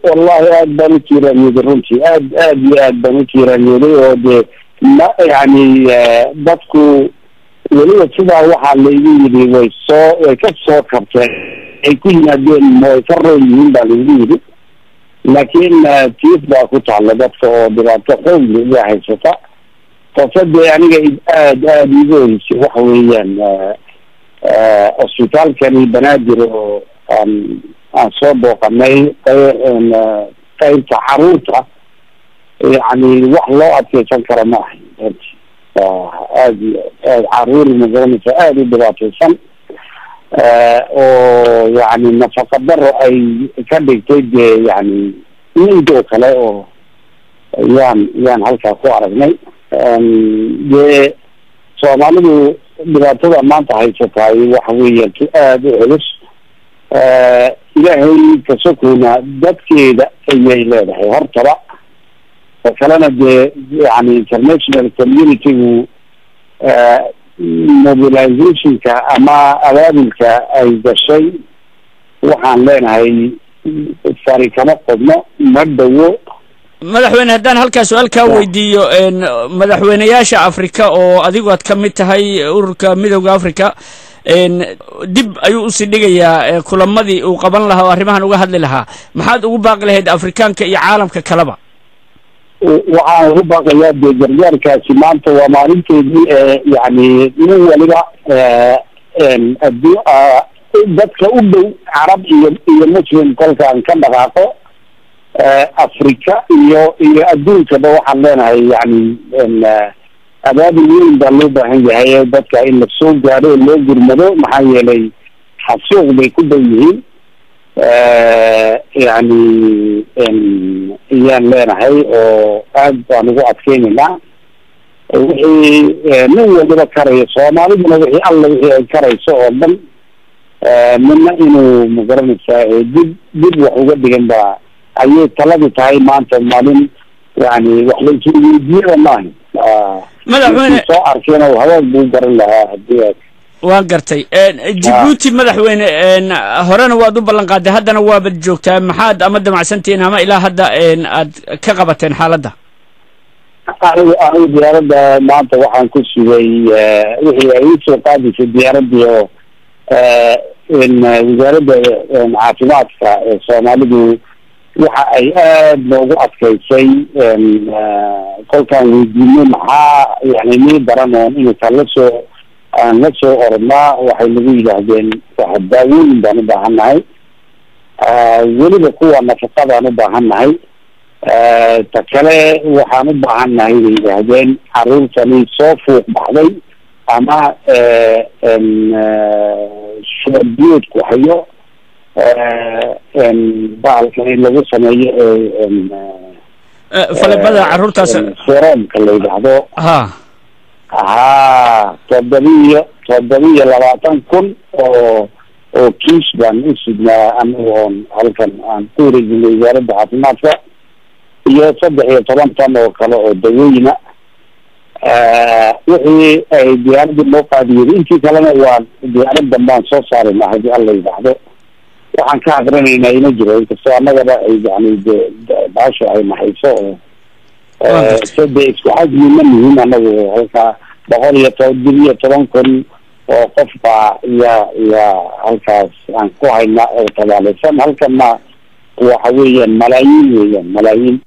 والله أد بنكيران يدرونتي أد بنكيران يدري ود ما يعني بدكو وليه كذا واحد اللي ويصو كسر كرتين يكون دين ما يفرقين بالإنجليزي لكن كيف باكوت على بدكو براتقهم اللي حيستا فصدق يعني أد يقول وحويا السلطان كان بنادر عن صوب وقناي قيل تعروضه يعني وحلا أتيسان كرماحي هذه عرور المجرمة هذه بلاتيسان ويعني النفقة در أي كان تيجي يعني من دو كلا يعني هالك أخو عربني سوامالو بلاتيسان ما انتهي ستاي وحوية هلس إلهي كسكونا دكتي أي لا هرترا فكلنا يعني international community mobilization كأما أوابل كأي شيء وحن لنا هاي الشركة نقدنا مبدأ madaxweyne haddaan halkaa su'aal ka weydiiyo madaxweynayaasha Afrika oo adigu aad ka mid tahay ururka midowga Afrika dib ayuu u sii dhigayaa kulamadii uu qaban lahaa arrimahan uga hadli lahaa maxaad ugu baaqi lahayd Afrikaanka iyo caalamka kaleba waxaan ugu baaqayaa gargaarkaasi maanta waa maalinteedii yani inuu waliba dadka u dhow carab iyo muslim kolkaan ka dhaqaaqo Afrika iyo adduunkaba waxaan leenahay yani abaabul weyn baa loo baahan yahay dadka in la soo gaadho loo gurmado maxaa yeelay xasuuq bay ku dhow yihiin يعني إيان لنا هاي أو أنا نقول أتكلمنا وهي نوع من الكرية صومالي من وهي الله وهي الكرية صومال من إنه مقرن جد وحوجد جنبها أي طلب تاعي ما أنت مالين يعني وحلين كذي يدير والله مدحوينه صار كنا وهذا بقرن لها هديك وقرتي جيبوتي مدحوينه هورنا waa u ballan qaaday haddana waa bad joogtaa maxaad ama damacsantiin ama ilaa hadda aad ka qabateen xaaladda anigu diyaaradda maanta waxaan ku sugay wixii ay soo qaadisay diyaaradii oo wasaaradda caafimaadka ee Soomaalidu waxa ay aad loogu adkaysay kolkaan weydiinay maxaa yani nii daran oo inuu kala soo aan la soo ornaa waxay lagu yiraahdeen waxa daawooyin baan u baahanahay weliba kuwa nafaqadaan u baahanahay ta kale waxaan u baahanahay inay yiraahdeen caruurtani soo fuuq baxday ama shubbiyoodku hayo baalkan in lagu sameeyo falabada caruurtaas seeramka la yiraahdo تضبية لواتن كن أو كيش بان إسمنا أنهم هلكن عن طول الوزارة عاطمتها يصدق طبعا كانوا وكلاء دوينا وهي ديار الموقع ديرين في كلام وان ديار الدمان صار ما هذه الله يبعده وعن كعذرنا ينجروا كسرنا ولا يعني بعشرة أي محيصة صدق واحد من هنا هلكا بقول يتوجه طبعاً وقفة يا هالكاس عن كوهنا أو تبالسان هالكنا هو حوالي ملايين